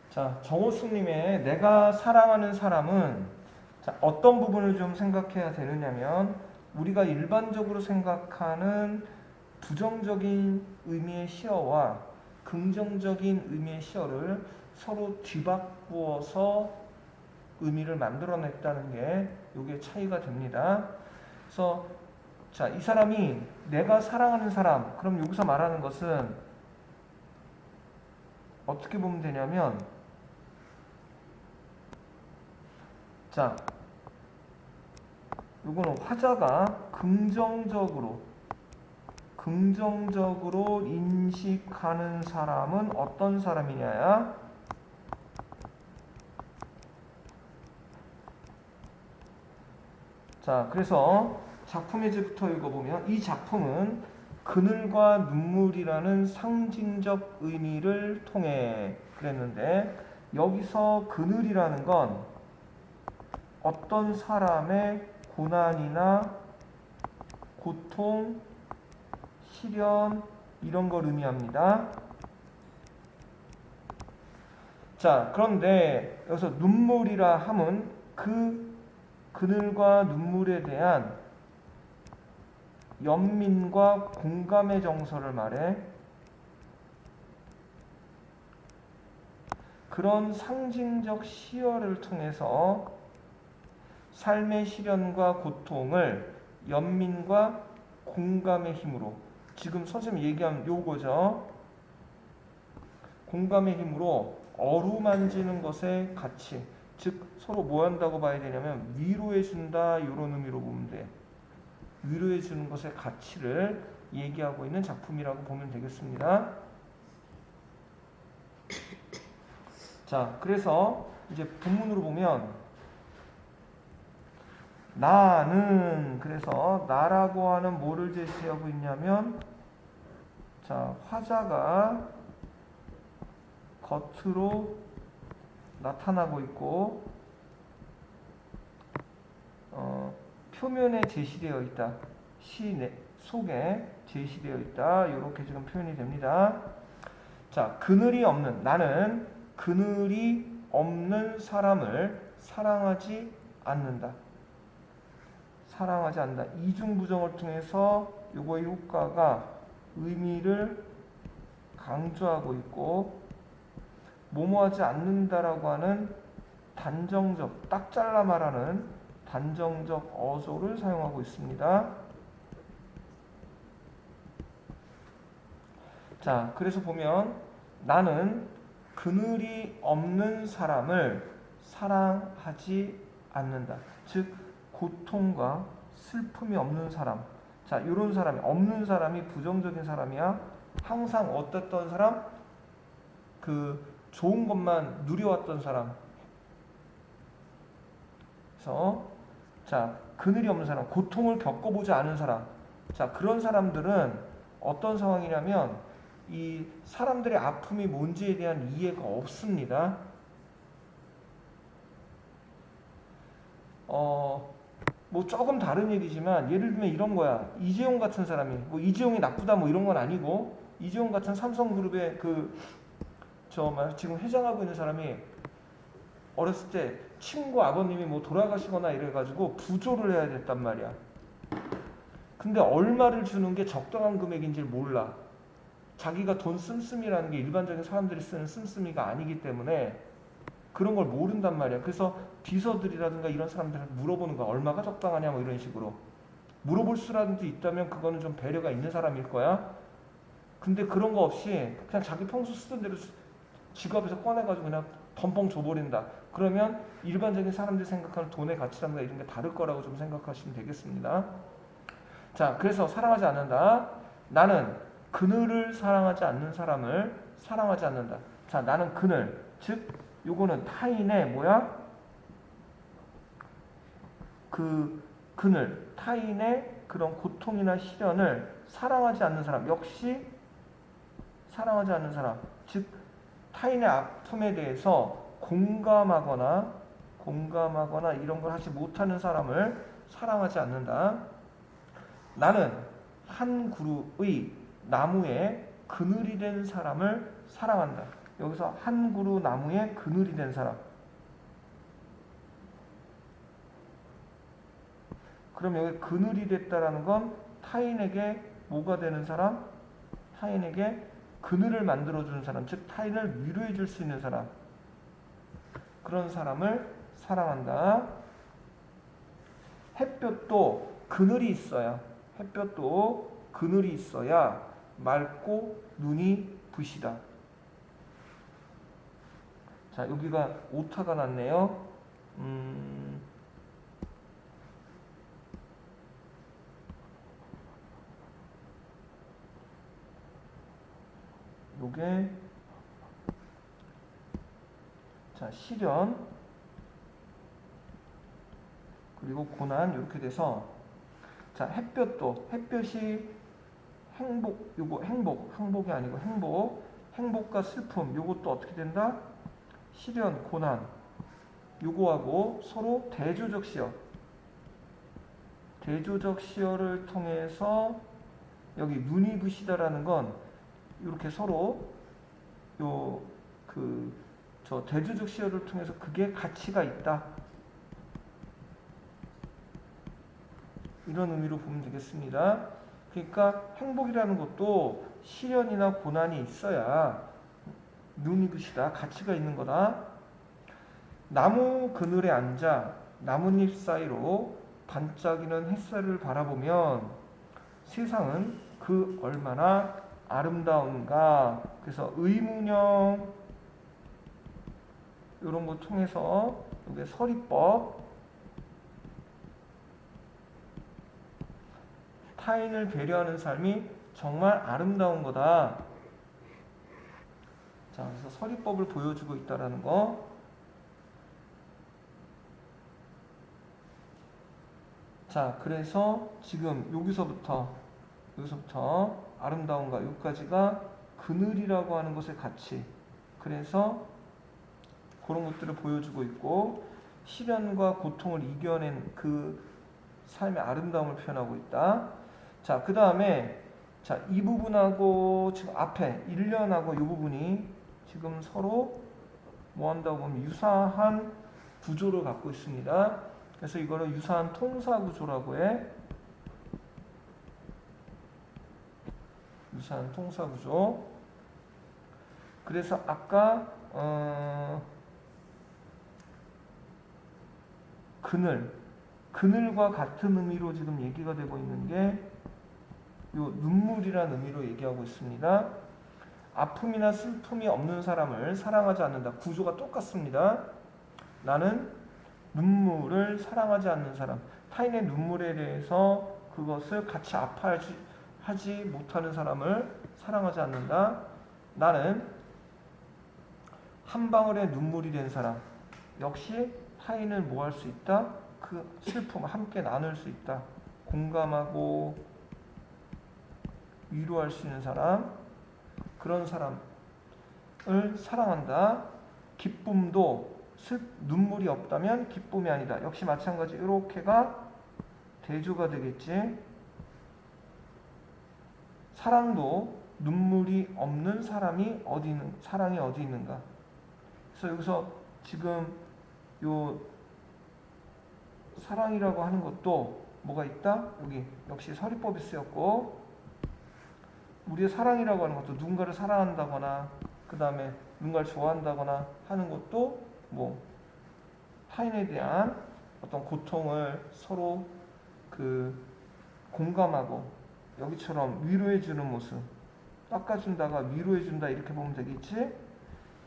자, 정호수님의 내가 사랑하는 사람은 자, 어떤 부분을 좀 생각해야 되느냐면 우리가 일반적으로 생각하는 부정적인 의미의 시어와 긍정적인 의미의 시어를 서로 뒤바꾸어서 의미를 만들어냈다는 게 이게 차이가 됩니다. 그래서 자, 이 사람이 내가 사랑하는 사람, 그럼 여기서 말하는 것은 어떻게 보면 되냐면 자, 요거는 화자가 긍정적으로 인식하는 사람은 어떤 사람이냐야? 자, 그래서 작품의 제부터 읽어보면 이 작품은 그늘과 눈물이라는 상징적 의미를 통해 그랬는데 여기서 그늘이라는 건 어떤 사람의 고난이나 고통, 시련 이런 걸 의미합니다. 자, 그런데 여기서 눈물이라 함은 그 그늘과 눈물에 대한 연민과 공감의 정서를 말해. 그런 상징적 시어를 통해서 삶의 시련과 고통을 연민과 공감의 힘으로, 지금 선생님이 얘기한 요거죠. 공감의 힘으로 어루만지는 것의 가치, 즉 서로 뭐 한다고 봐야 되냐면 위로해준다 이런 의미로 보면 돼. 위로해주는 것의 가치를 얘기하고 있는 작품이라고 보면 되겠습니다. 자, 그래서 이제 본문으로 보면 나는, 그래서 나라고 하는 뭐를 제시하고 있냐면 자, 화자가 겉으로 나타나고 있고 표면에 제시되어 있다. 시 속에 제시되어 있다. 이렇게 지금 표현이 됩니다. 자, 그늘이 없는, 나는 그늘이 없는 사람을 사랑하지 않는다. 사랑하지 않는다. 이중부정을 통해서 요거의 효과가 의미를 강조하고 있고 뭐뭐하지 않는다라고 하는 단정적, 딱 잘라 말하는 단정적 어조를 사용하고 있습니다. 자, 그래서 보면 나는 그늘이 없는 사람을 사랑하지 않는다. 즉 고통과 슬픔이 없는 사람. 자, 이런 사람이, 없는 사람이 부정적인 사람이야. 항상 어땠던 사람? 그 좋은 것만 누려왔던 사람. 그래서 자, 그늘이 없는 사람, 고통을 겪어보지 않은 사람. 자, 그런 사람들은 어떤 상황이냐면 이 사람들의 아픔이 뭔지에 대한 이해가 없습니다. 뭐 조금 다른 얘기지만 예를 들면 이런 거야. 이재용 같은 사람이, 뭐 이재용이 나쁘다 뭐 이런 건 아니고, 이재용 같은 삼성그룹의 지금 회장하고 있는 사람이 어렸을 때 친구 아버님이 뭐 돌아가시거나 이래가지고 부조를 해야 됐단 말이야. 근데 얼마를 주는 게 적당한 금액인지 몰라. 자기가 돈 씀씀이라는 게 일반적인 사람들이 쓰는 씀씀이가 아니기 때문에 그런 걸 모른단 말이야. 그래서 비서들이라든가 이런 사람들한테 물어보는 거야. 얼마가 적당하냐 뭐 이런 식으로. 물어볼 수라도 있다면 그거는 좀 배려가 있는 사람일 거야. 근데 그런 거 없이 그냥 자기 평소 쓰던 대로 지갑에서 꺼내가지고 그냥 덤벙 줘버린다. 그러면 일반적인 사람들이 생각하는 돈의 가치라든가 이런 게 다를 거라고 좀 생각하시면 되겠습니다. 자, 그래서 사랑하지 않는다. 나는 그늘을 사랑하지 않는 사람을 사랑하지 않는다. 자, 나는 그늘, 즉 요거는 타인의 뭐야? 그 그늘, 타인의 그런 고통이나 시련을 사랑하지 않는 사람, 역시 사랑하지 않는 사람, 즉 타인의 아픔에 대해서 공감하거나 이런 걸 하지 못하는 사람을 사랑하지 않는다. 나는 한 그루의 나무에 그늘이 된 사람을 사랑한다. 여기서 한 그루 나무의 그늘이 된 사람. 그럼 여기 그늘이 됐다라는 건 타인에게 뭐가 되는 사람? 타인에게 그늘을 만들어주는 사람, 즉 타인을 위로해 줄 수 있는 사람. 그런 사람을 사랑한다. 햇볕도 그늘이 있어야, 햇볕도 그늘이 있어야 맑고 눈이 부시다. 자, 여기가 오타가 났네요. 요게 자, 시련 그리고 고난 이렇게 돼서 자, 햇볕이 행복, 요거 행복이 아니고 행복과 슬픔 요것도 어떻게 된다? 시련, 고난 요거하고 서로 대조적 시어를 통해서 여기 눈이 부시다라는 건 이렇게 서로 저 대조적 시어를 통해서 그게 가치가 있다. 이런 의미로 보면 되겠습니다. 그러니까 행복이라는 것도 시련이나 고난이 있어야 눈이 부시다. 가치가 있는 거다. 나무 그늘에 앉아 나뭇잎 사이로 반짝이는 햇살을 바라보면 세상은 그 얼마나 아름다운가. 그래서 의문형 이런 거 통해서 이게 서리법 타인을 배려하는 삶이 정말 아름다운 거다. 자, 그래서 서리법을 보여주고 있다라는 거. 자, 그래서 지금 여기서부터 아름다운가 여기까지가 그늘이라고 하는 것의 가치. 그래서 그런 것들을 보여주고 있고 시련과 고통을 이겨낸 그 삶의 아름다움을 표현하고 있다. 자, 그 다음에 자, 이 부분하고 지금 앞에 1년하고 이 부분이 지금 서로 뭐 한다고 보면 유사한 구조를 갖고 있습니다. 그래서 이거를 유사한 통사구조라고 해. 유사한 통사구조. 그래서 아까 그늘과 같은 의미로 지금 얘기가 되고 있는 게 요 눈물이라는 의미로 얘기하고 있습니다. 아픔이나 슬픔이 없는 사람을 사랑하지 않는다. 구조가 똑같습니다. 나는 눈물을 사랑하지 않는 사람, 타인의 눈물에 대해서 그것을 같이 아파하지 못하는 사람을 사랑하지 않는다. 나는 한 방울의 눈물이 된 사람, 역시 타인을 뭐 할 수 있다? 그 슬픔을 함께 나눌 수 있다. 공감하고 위로할 수 있는 사람, 그런 사람을 사랑한다. 기쁨도 눈물이 없다면 기쁨이 아니다. 역시 마찬가지 이렇게가 대조가 되겠지. 사랑도 눈물이 없는 사랑이 어디 있는가. 그래서 여기서 지금 요 사랑이라고 하는 것도 뭐가 있다? 여기 역시 서리법이 쓰였고, 우리의 사랑이라고 하는 것도 누군가를 사랑한다거나 그 다음에 누군가를 좋아한다거나 하는 것도 뭐 타인에 대한 어떤 고통을 서로 공감하고 여기처럼 위로해주는 모습, 깎아준다가 위로해준다 이렇게 보면 되겠지.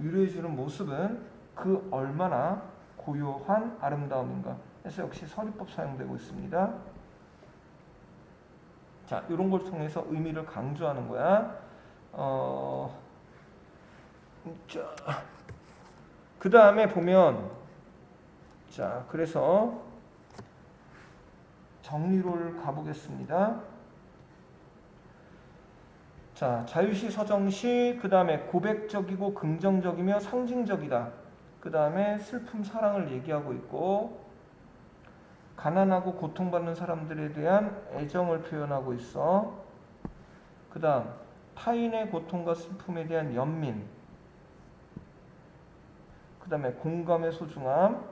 위로해주는 모습은 그 얼마나 고요한 아름다움인가. 그래서 역시 서리법 사용되고 있습니다. 자, 이런 걸 통해서 의미를 강조하는 거야. 그 다음에 보면, 자, 그래서 정리를 가보겠습니다. 자, 자유시, 서정시, 그 다음에 고백적이고 긍정적이며 상징적이다. 그 다음에 슬픔, 사랑을 얘기하고 있고, 가난하고 고통받는 사람들에 대한 애정을 표현하고 있어. 그 다음 타인의 고통과 슬픔에 대한 연민, 다음에 공감의 소중함,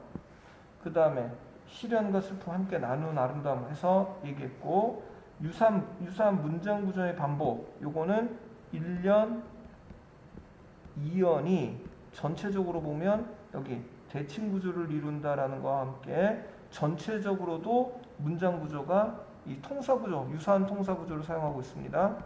그 다음에 시련과 슬픔 함께 나눈 아름다움 해서 얘기했고, 유사한 문장 구조의 반복, 요거는 1년, 2년이 전체적으로 보면 여기 대칭 구조를 이룬다라는 것과 함께 전체적으로도 문장 구조가 이 통사 구조, 유사한 통사 구조를 사용하고 있습니다.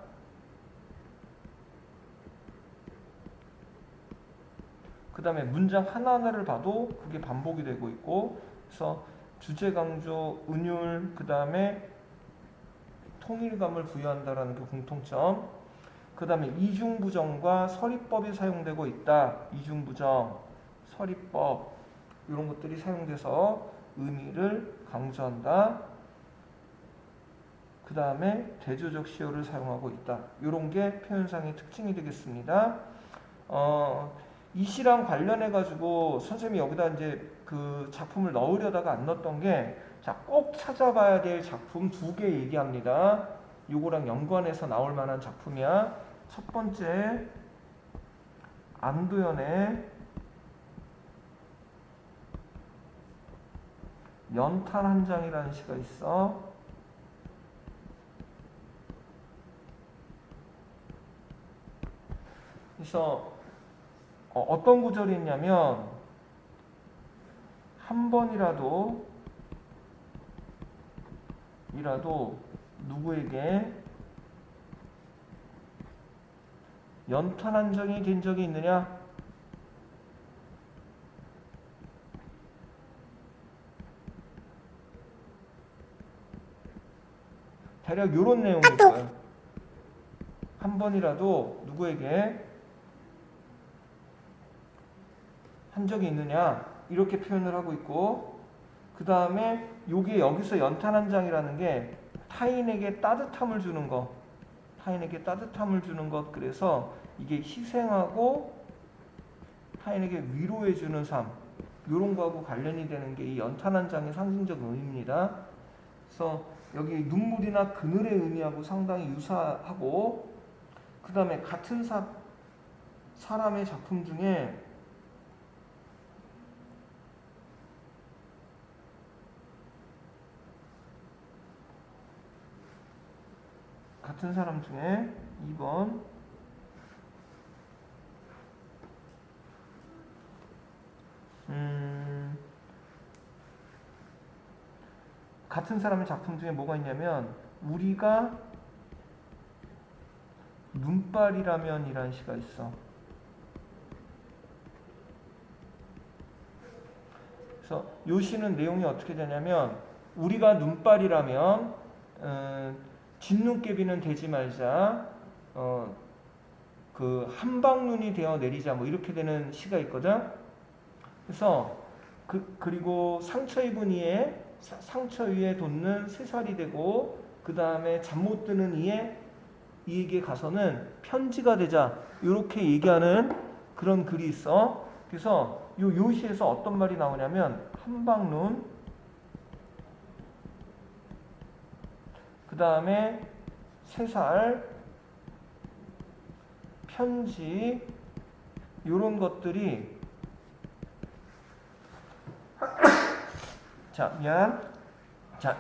그 다음에 문장 하나하나를 봐도 그게 반복이 되고 있고, 그래서 주제 강조, 은율, 그 다음에 통일감을 부여한다라는 그 공통점. 그 다음에 이중부정과 서리법이 사용되고 있다. 이중부정, 서리법 이런 것들이 사용돼서 의미를 강조한다. 그 다음에 대조적 시효를 사용하고 있다. 이런 게 표현상의 특징이 되겠습니다. 이 시랑 관련해 가지고 선생님이 여기다 이제 그 작품을 넣으려다가 안 넣었던 게, 자, 꼭 찾아봐야 될 작품 2개 얘기합니다. 요거랑 연관해서 나올 만한 작품이야. 첫 번째, 안도현의 연탄 한 장이라는 시가 있어. 그래서 어떤 구절이 있냐면, 한 번이라도 누구에게 연탄 한 장이 된 적이 있느냐? 대략 이런 내용이 있어요. 한 번이라도 누구에게 한 적이 있느냐? 이렇게 표현을 하고 있고, 그 다음에 요게 여기서 연탄 한 장이라는 게 타인에게 따뜻함을 주는 것, 타인에게 따뜻함을 주는 것. 그래서 이게 희생하고 타인에게 위로해 주는 삶, 이런 거하고 관련이 되는 게 이 연탄 한 장의 상징적 의미입니다. 그래서 여기 눈물이나 그늘의 의미하고 상당히 유사하고, 그 다음에 같은 사람의 작품 중에 같은 사람 중에 2번 같은 사람의 작품 중에 뭐가 있냐면, 우리가 눈발이라면 이라는 시가 있어. 그래서 요 시는 내용이 어떻게 되냐면, 우리가 눈발이라면 진눈깨비는 되지 말자, 그 한방눈이 되어 내리자, 뭐 이렇게 되는 시가 있거든. 그래서 그리고 상처 입은 이에 상처 위에 돋는 새살이 되고, 그 다음에 잠 못 드는 이에게 가서는 편지가 되자, 이렇게 얘기하는 그런 글이 있어. 그래서 요 시에서 어떤 말이 나오냐면, 한방눈, 그 다음에 새살, 편지, 요런 것들이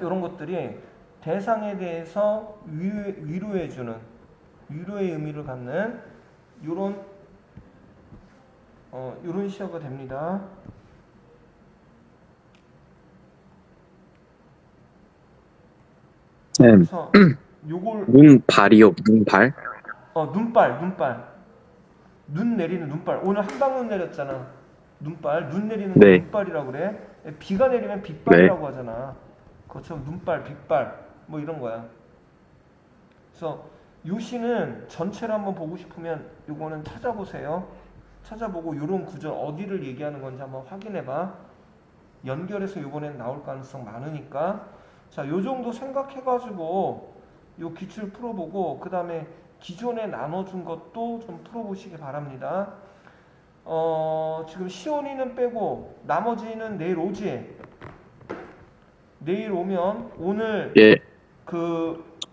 요런 것들이 대상에 대해서 위로해주는, 위로의 의미를 갖는 요런 시어가 됩니다. 그래서 요걸 눈발이요, 눈발? 눈발. 눈 내리는 눈발. 오늘 한 방울 내렸잖아. 눈발. 눈 내리는 거 네. 눈발이라고 그래. 비가 내리면 네. 빗발이라고 하잖아. 그것처럼 눈발, 빗발 뭐 이런 거야. 그래서 요 시는 전체를 한번 보고 싶으면 요거는 찾아보세요. 찾아보고 요런 구절 어디를 얘기하는 건지 한번 확인해 봐. 연결해서 요번엔 나올 가능성 많으니까. 자, 요 정도 생각해 가지고 요 기출 풀어보고, 그 다음에 기존에 나눠준 것도 좀 풀어보시기 바랍니다. 지금 시온이는 빼고 나머지는 내일 오지. 내일 오면 오늘 예.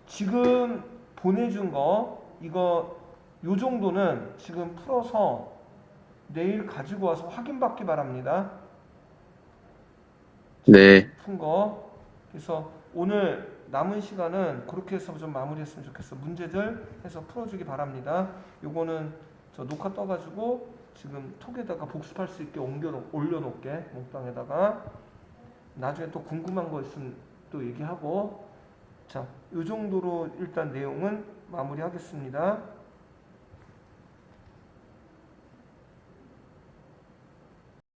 지금 보내준 거 이거 요 정도는 지금 풀어서 내일 가지고 와서 확인받기 바랍니다. 네. 푼 거. 그래서 오늘 남은 시간은 그렇게 해서 좀 마무리했으면 좋겠어. 문제들 해서 풀어주기 바랍니다. 요거는 저 녹화 떠가지고 지금 톡에다가 복습할 수 있게 올려놓을게. 몽땅에다가. 나중에 또 궁금한 거 있으면 또 얘기하고. 자, 이 정도로 일단 내용은 마무리하겠습니다.